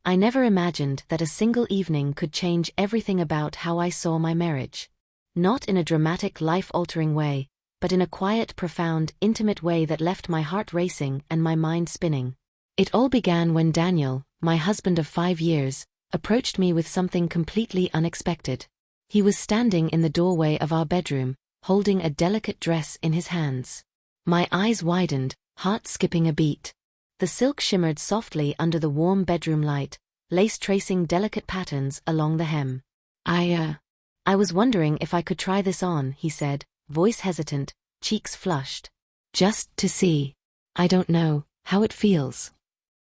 I never imagined that a single evening could change everything about how I saw my marriage. Not in a dramatic, life-altering way, but in a quiet, profound, intimate way that left my heart racing and my mind spinning. It all began when Daniel, my husband of 5 years, approached me with something completely unexpected. He was standing in the doorway of our bedroom, holding a delicate dress in his hands. My eyes widened, heart skipping a beat. The silk shimmered softly under the warm bedroom light, lace tracing delicate patterns along the hem. I was wondering if I could try this on, he said, voice hesitant, cheeks flushed. Just to see. I don't know how it feels.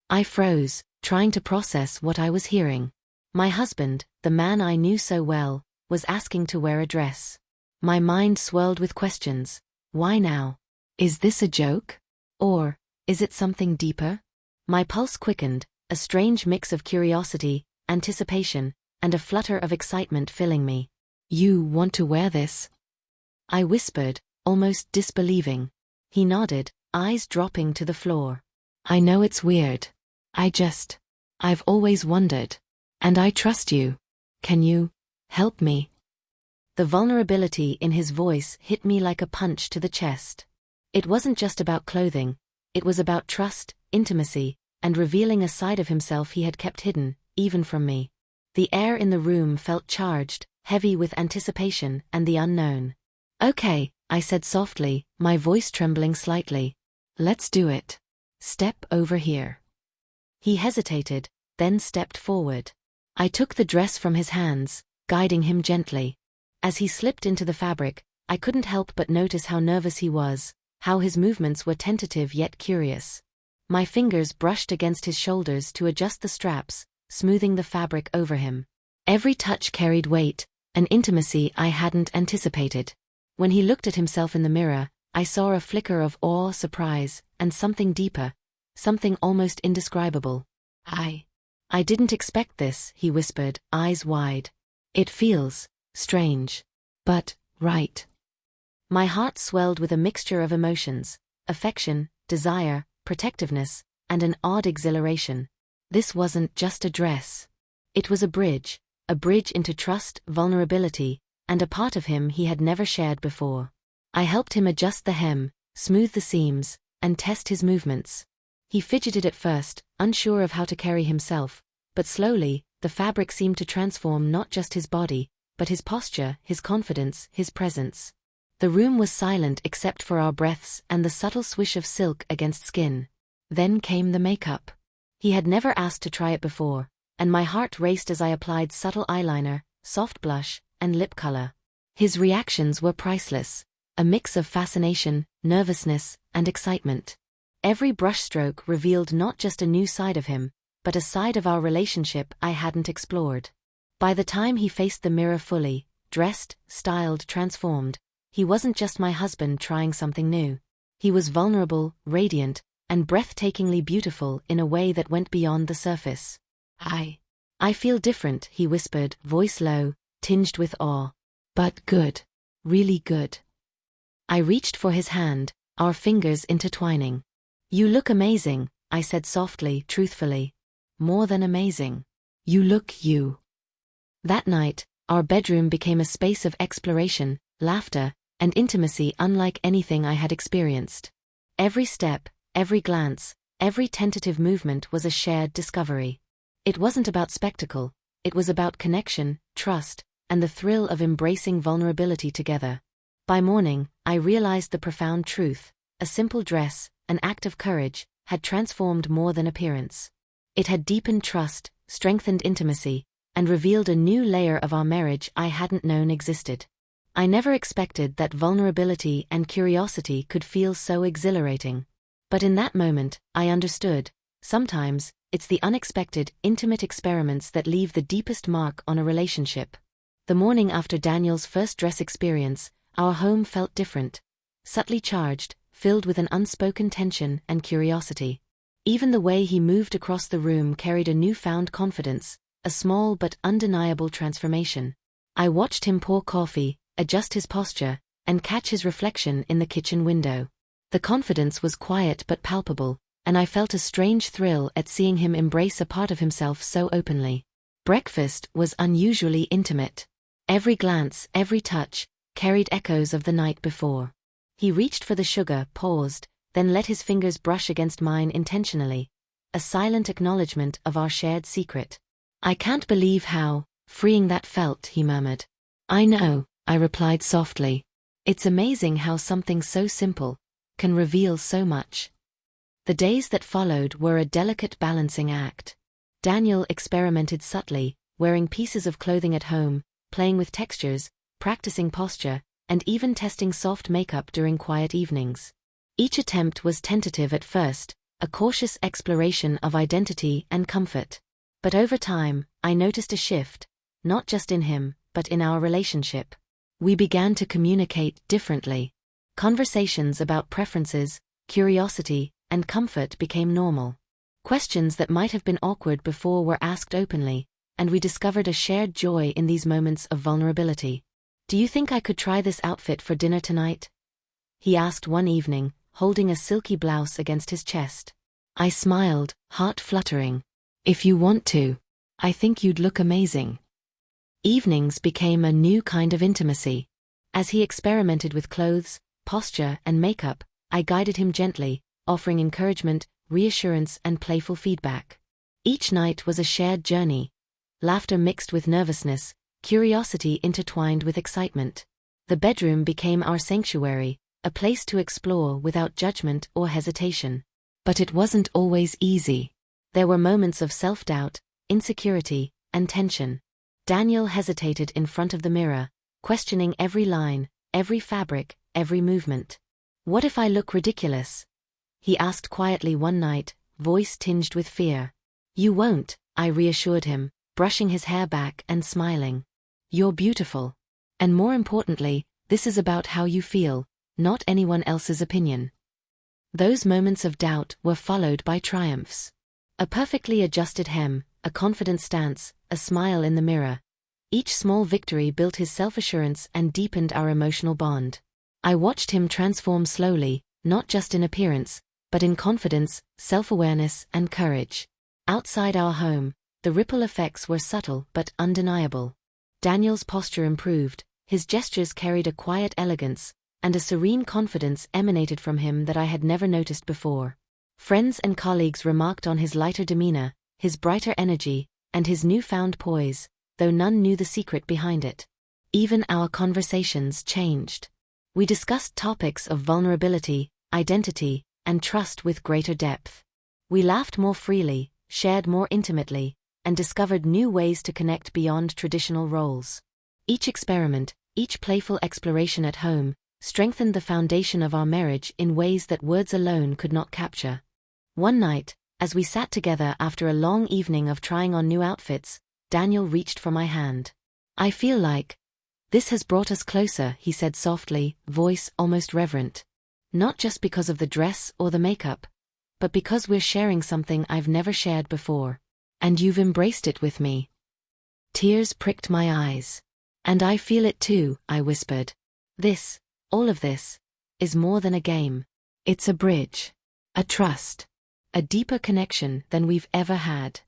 I froze, trying to process what I was hearing. My husband, the man I knew so well, was asking to wear a dress. My mind swirled with questions. Why now? Is this a joke? Or is it something deeper? My pulse quickened, a strange mix of curiosity, anticipation, and a flutter of excitement filling me. You want to wear this? I whispered, almost disbelieving. He nodded, eyes dropping to the floor. I know it's weird. I've always wondered. And I trust you. Can you help me? The vulnerability in his voice hit me like a punch to the chest. It wasn't just about clothing. It was about trust, intimacy, and revealing a side of himself he had kept hidden, even from me. The air in the room felt charged, heavy with anticipation and the unknown. Okay, I said softly, my voice trembling slightly. Let's do it. Step over here. He hesitated, then stepped forward. I took the dress from his hands, guiding him gently. As he slipped into the fabric, I couldn't help but notice how nervous he was, how his movements were tentative yet curious. My fingers brushed against his shoulders to adjust the straps, smoothing the fabric over him. Every touch carried weight, an intimacy I hadn't anticipated. When he looked at himself in the mirror, I saw a flicker of awe, surprise, and something deeper, something almost indescribable. I didn't expect this, he whispered, eyes wide. It feels strange, but right. My heart swelled with a mixture of emotions, affection, desire, protectiveness, and an odd exhilaration. This wasn't just a dress. It was a bridge into trust, vulnerability, and a part of him he had never shared before. I helped him adjust the hem, smooth the seams, and test his movements. He fidgeted at first, unsure of how to carry himself, but slowly, the fabric seemed to transform not just his body, but his posture, his confidence, his presence. The room was silent except for our breaths and the subtle swish of silk against skin. Then came the makeup. He had never asked to try it before, and my heart raced as I applied subtle eyeliner, soft blush, and lip color. His reactions were priceless, a mix of fascination, nervousness, and excitement. Every brushstroke revealed not just a new side of him, but a side of our relationship I hadn't explored. By the time he faced the mirror fully, dressed, styled, transformed, he wasn't just my husband trying something new. He was vulnerable, radiant, and breathtakingly beautiful in a way that went beyond the surface. I feel different, he whispered, voice low, tinged with awe. But good. Really good. I reached for his hand, our fingers intertwining. You look amazing, I said softly, truthfully. More than amazing. You look you. That night, our bedroom became a space of exploration, laughter, and intimacy unlike anything I had experienced. Every step, every glance, every tentative movement was a shared discovery. It wasn't about spectacle, it was about connection, trust, and the thrill of embracing vulnerability together. By morning, I realized the profound truth: a simple dress, an act of courage, had transformed more than appearance. It had deepened trust, strengthened intimacy, and revealed a new layer of our marriage I hadn't known existed. I never expected that vulnerability and curiosity could feel so exhilarating. But in that moment, I understood. Sometimes, it's the unexpected, intimate experiments that leave the deepest mark on a relationship. The morning after Daniel's first dress experience, our home felt different. Subtly charged, filled with an unspoken tension and curiosity. Even the way he moved across the room carried a newfound confidence, a small but undeniable transformation. I watched him pour coffee, adjust his posture, and catch his reflection in the kitchen window. The confidence was quiet but palpable, and I felt a strange thrill at seeing him embrace a part of himself so openly. Breakfast was unusually intimate. Every glance, every touch, carried echoes of the night before. He reached for the sugar, paused, then let his fingers brush against mine intentionally, a silent acknowledgement of our shared secret. "I can't believe how freeing that felt," he murmured. "I know," I replied softly. "It's amazing how something so simple can reveal so much." The days that followed were a delicate balancing act. Daniel experimented subtly, wearing pieces of clothing at home, playing with textures, practicing posture, and even testing soft makeup during quiet evenings. Each attempt was tentative at first, a cautious exploration of identity and comfort. But over time, I noticed a shift, not just in him, but in our relationship. We began to communicate differently. Conversations about preferences, curiosity, and comfort became normal. Questions that might have been awkward before were asked openly, and we discovered a shared joy in these moments of vulnerability. "Do you think I could try this outfit for dinner tonight?" he asked one evening, holding a silky blouse against his chest. I smiled, heart fluttering. "If you want to. I think you'd look amazing." Evenings became a new kind of intimacy. As he experimented with clothes, posture, and makeup, I guided him gently, offering encouragement, reassurance, and playful feedback. Each night was a shared journey, laughter mixed with nervousness, curiosity intertwined with excitement. The bedroom became our sanctuary, a place to explore without judgment or hesitation. But it wasn't always easy. There were moments of self-doubt, insecurity, and tension. Daniel hesitated in front of the mirror, questioning every line, every fabric, every movement. "What if I look ridiculous?" he asked quietly one night, voice tinged with fear. "You won't," I reassured him, brushing his hair back and smiling. "You're beautiful. And more importantly, this is about how you feel, not anyone else's opinion." Those moments of doubt were followed by triumphs. A perfectly adjusted hem, a confident stance, a smile in the mirror. Each small victory built his self-assurance and deepened our emotional bond. I watched him transform slowly, not just in appearance, but in confidence, self-awareness, and courage. Outside our home, the ripple effects were subtle but undeniable. Daniel's posture improved, his gestures carried a quiet elegance, and a serene confidence emanated from him that I had never noticed before. Friends and colleagues remarked on his lighter demeanor, his brighter energy, and his newfound poise, though none knew the secret behind it. Even our conversations changed. We discussed topics of vulnerability, identity, and trust with greater depth. We laughed more freely, shared more intimately, and discovered new ways to connect beyond traditional roles. Each experiment, each playful exploration at home, strengthened the foundation of our marriage in ways that words alone could not capture. One night, as we sat together after a long evening of trying on new outfits, Daniel reached for my hand. "I feel like this has brought us closer," he said softly, voice almost reverent. "Not just because of the dress or the makeup, but because we're sharing something I've never shared before. And you've embraced it with me." Tears pricked my eyes. "And I feel it too," I whispered. All of this, is more than a game. It's a bridge, a trust, a deeper connection than we've ever had."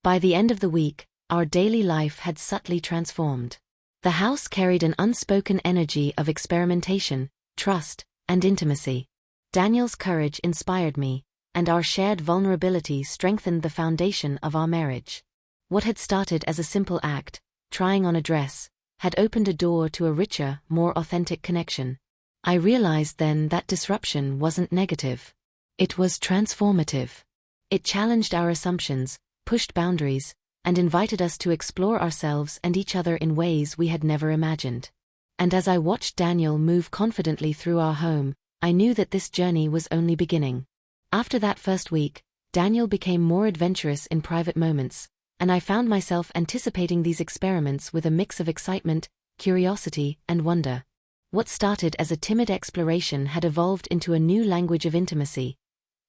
By the end of the week, our daily life had subtly transformed. The house carried an unspoken energy of experimentation, trust, and intimacy. Daniel's courage inspired me, and our shared vulnerability strengthened the foundation of our marriage. What had started as a simple act, trying on a dress, had opened a door to a richer, more authentic connection. I realized then that disruption wasn't negative. It was transformative. It challenged our assumptions, pushed boundaries, and invited us to explore ourselves and each other in ways we had never imagined. And as I watched Daniel move confidently through our home, I knew that this journey was only beginning. After that first week, Daniel became more adventurous in private moments, and I found myself anticipating these experiments with a mix of excitement, curiosity, and wonder. What started as a timid exploration had evolved into a new language of intimacy,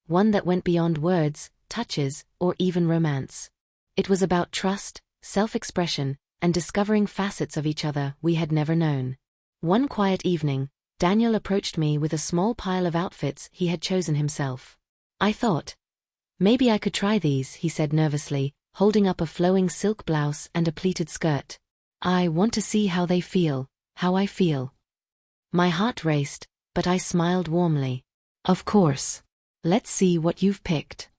one that went beyond words, touches, or even romance. It was about trust, self-expression, and discovering facets of each other we had never known. One quiet evening, Daniel approached me with a small pile of outfits he had chosen himself. I thought. Maybe I could try these, he said nervously, holding up a flowing silk blouse and a pleated skirt. I want to see how they feel, how I feel. My heart raced, but I smiled warmly. Of course. Let's see what you've picked.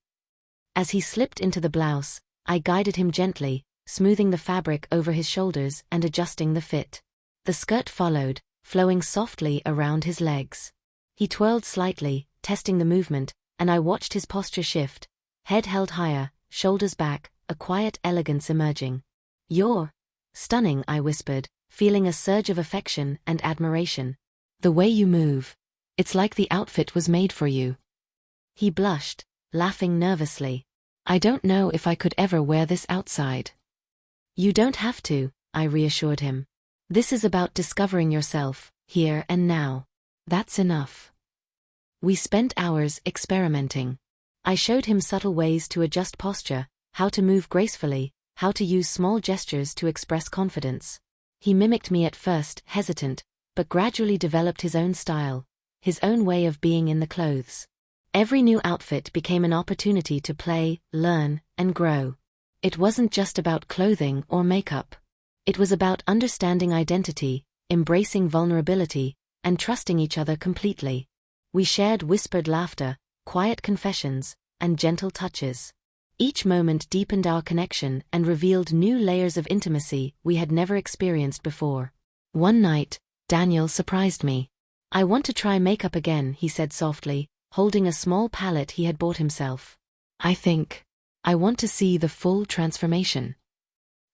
As he slipped into the blouse, I guided him gently, smoothing the fabric over his shoulders and adjusting the fit. The skirt followed, flowing softly around his legs. He twirled slightly, testing the movement, and I watched his posture shift, head held higher, shoulders back, a quiet elegance emerging. You're stunning, I whispered, feeling a surge of affection and admiration. The way you move. It's like the outfit was made for you. He blushed, laughing nervously. I don't know if I could ever wear this outside. You don't have to, I reassured him. This is about discovering yourself, here and now. That's enough. We spent hours experimenting. I showed him subtle ways to adjust posture, how to move gracefully, how to use small gestures to express confidence. He mimicked me at first, hesitant, but gradually developed his own style, his own way of being in the clothes. Every new outfit became an opportunity to play, learn, and grow. It wasn't just about clothing or makeup. It was about understanding identity, embracing vulnerability, and trusting each other completely. We shared whispered laughter, quiet confessions, and gentle touches. Each moment deepened our connection and revealed new layers of intimacy we had never experienced before. One night, Daniel surprised me. I want to try makeup again, he said softly, holding a small palette he had bought himself. I want to see the full transformation.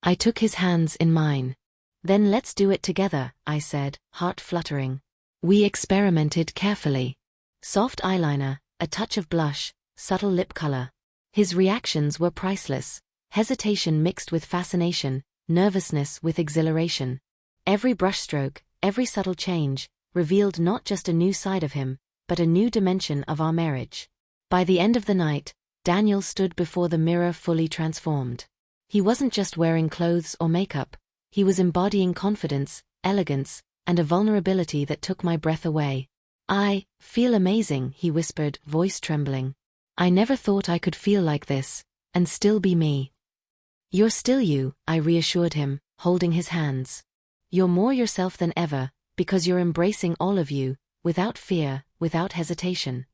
I took his hands in mine. Then let's do it together, I said, heart fluttering. We experimented carefully. Soft eyeliner, a touch of blush, subtle lip color. His reactions were priceless, hesitation mixed with fascination, nervousness with exhilaration. Every brushstroke, every subtle change, revealed not just a new side of him, but a new dimension of our marriage. By the end of the night, Daniel stood before the mirror fully transformed. He wasn't just wearing clothes or makeup, he was embodying confidence, elegance, and a vulnerability that took my breath away. I feel amazing, he whispered, voice trembling. I never thought I could feel like this, and still be me. You're still you, I reassured him, holding his hands. You're more yourself than ever, because you're embracing all of you, without fear, without hesitation.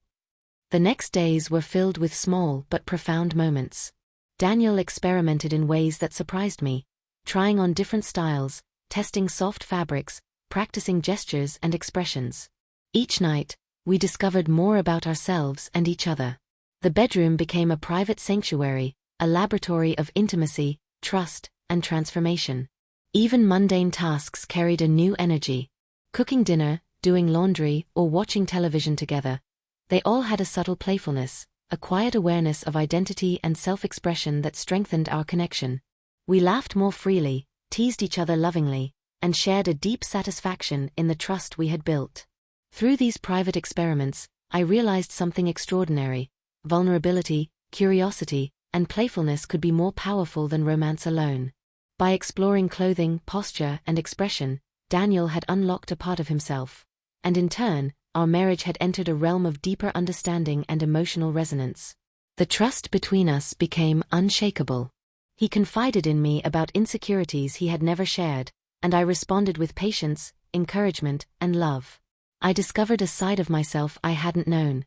The next days were filled with small but profound moments. Daniel experimented in ways that surprised me, trying on different styles, testing soft fabrics, practicing gestures and expressions. Each night, we discovered more about ourselves and each other. The bedroom became a private sanctuary, a laboratory of intimacy, trust, and transformation. Even mundane tasks carried a new energy. Cooking dinner, doing laundry, or watching television together, they all had a subtle playfulness, a quiet awareness of identity and self-expression that strengthened our connection. We laughed more freely, teased each other lovingly, and shared a deep satisfaction in the trust we had built. Through these private experiments, I realized something extraordinary. Vulnerability, curiosity, and playfulness could be more powerful than romance alone. By exploring clothing, posture, and expression, Daniel had unlocked a part of himself. And in turn, our marriage had entered a realm of deeper understanding and emotional resonance. The trust between us became unshakable. He confided in me about insecurities he had never shared, and I responded with patience, encouragement, and love. I discovered a side of myself I hadn't known.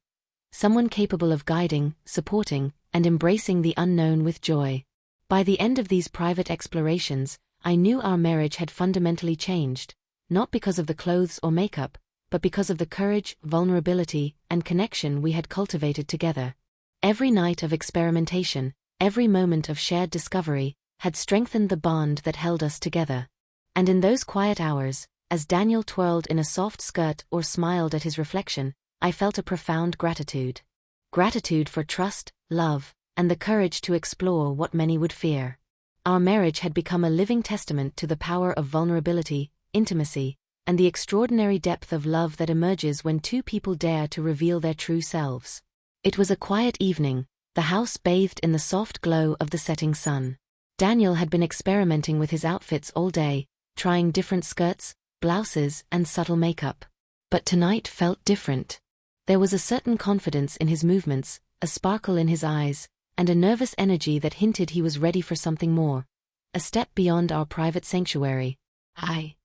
Someone capable of guiding, supporting, and embracing the unknown with joy. By the end of these private explorations, I knew our marriage had fundamentally changed, not because of the clothes or makeup, but because of the courage, vulnerability, and connection we had cultivated together. Every night of experimentation, every moment of shared discovery, had strengthened the bond that held us together. And in those quiet hours, as Daniel twirled in a soft skirt or smiled at his reflection, I felt a profound gratitude. Gratitude for trust, love, and the courage to explore what many would fear. Our marriage had become a living testament to the power of vulnerability, intimacy, and the extraordinary depth of love that emerges when two people dare to reveal their true selves. It was a quiet evening, the house bathed in the soft glow of the setting sun. Daniel had been experimenting with his outfits all day, trying different skirts, blouses, and subtle makeup. But tonight felt different. There was a certain confidence in his movements, a sparkle in his eyes, and a nervous energy that hinted he was ready for something more. A step beyond our private sanctuary. I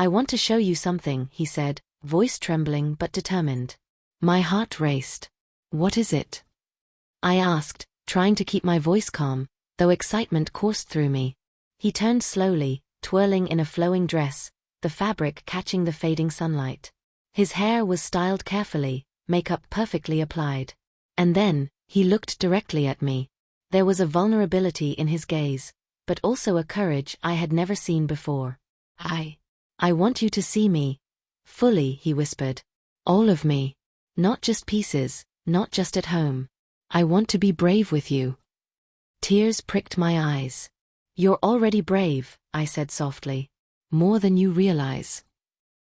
want to show you something, he said, voice trembling but determined. My heart raced. What is it? I asked, trying to keep my voice calm, though excitement coursed through me. He turned slowly, twirling in a flowing dress, the fabric catching the fading sunlight. His hair was styled carefully, makeup perfectly applied. And then, he looked directly at me. There was a vulnerability in his gaze, but also a courage I had never seen before. I want you to see me. Fully, he whispered. All of me. Not just pieces, not just at home. I want to be brave with you. Tears pricked my eyes. You're already brave, I said softly. More than you realize.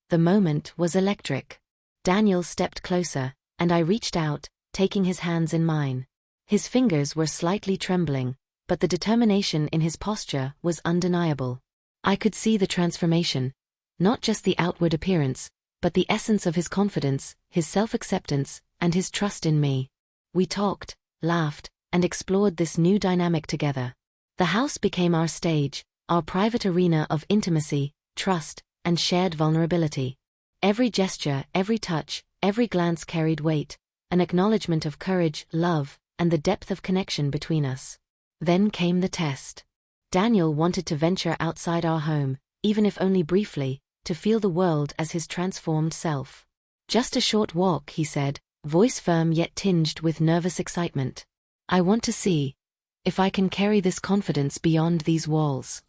The moment was electric. Daniel stepped closer, and I reached out, taking his hands in mine. His fingers were slightly trembling, but the determination in his posture was undeniable. I could see the transformation. Not just the outward appearance, but the essence of his confidence, his self-acceptance, and his trust in me. We talked, laughed, and explored this new dynamic together. The house became our stage, our private arena of intimacy, trust, and shared vulnerability. Every gesture, every touch, every glance carried weight, an acknowledgement of courage, love, and the depth of connection between us. Then came the test. Daniel wanted to venture outside our home, even if only briefly, to feel the world as his transformed self. Just a short walk, he said, voice firm yet tinged with nervous excitement. I want to see if I can carry this confidence beyond these walls.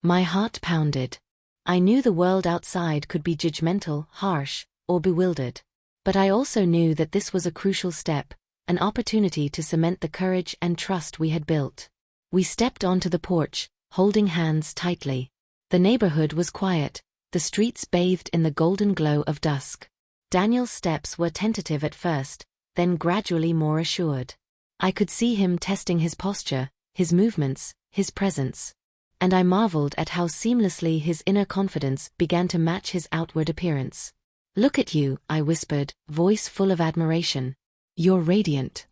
My heart pounded. I knew the world outside could be judgmental, harsh, or bewildered. But I also knew that this was a crucial step, an opportunity to cement the courage and trust we had built. We stepped onto the porch, holding hands tightly. The neighborhood was quiet, the streets bathed in the golden glow of dusk. Daniel's steps were tentative at first, then gradually more assured. I could see him testing his posture, his movements, his presence. And I marveled at how seamlessly his inner confidence began to match his outward appearance. Look at you, I whispered, voice full of admiration. You're radiant.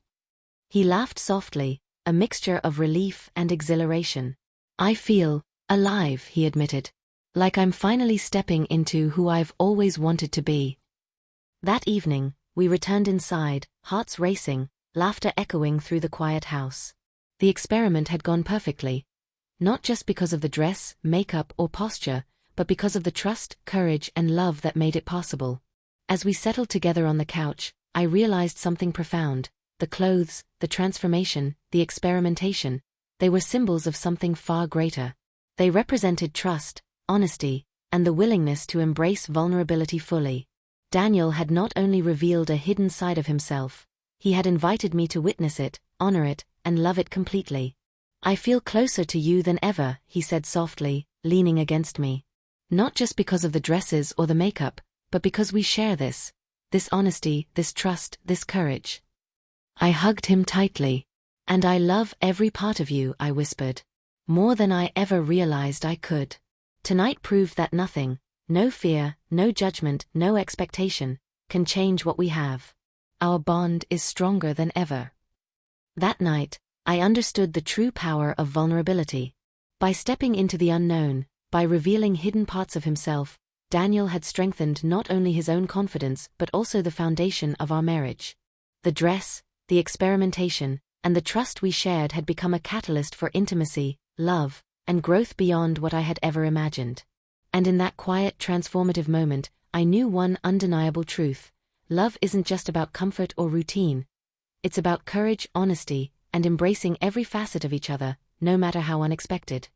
He laughed softly, a mixture of relief and exhilaration. I feel alive, he admitted. Like I'm finally stepping into who I've always wanted to be. That evening, we returned inside, hearts racing, laughter echoing through the quiet house. The experiment had gone perfectly. Not just because of the dress, makeup, or posture, but because of the trust, courage, and love that made it possible. As we settled together on the couch, I realized something profound. The clothes, the transformation, the experimentation, they were symbols of something far greater. They represented trust, honesty, and the willingness to embrace vulnerability fully. Daniel had not only revealed a hidden side of himself, he had invited me to witness it, honor it, and love it completely. I feel closer to you than ever, he said softly, leaning against me. Not just because of the dresses or the makeup, but because we share this honesty, this trust, this courage. I hugged him tightly. And I love every part of you, I whispered. More than I ever realized I could. Tonight proved that nothing, no fear, no judgment, no expectation, can change what we have. Our bond is stronger than ever. That night, I understood the true power of vulnerability. By stepping into the unknown, by revealing hidden parts of himself, Daniel had strengthened not only his own confidence but also the foundation of our marriage. The dress, the experimentation, and the trust we shared had become a catalyst for intimacy, love, and growth beyond what I had ever imagined. And in that quiet, transformative moment, I knew one undeniable truth. Love isn't just about comfort or routine. It's about courage, honesty, and embracing every facet of each other, no matter how unexpected.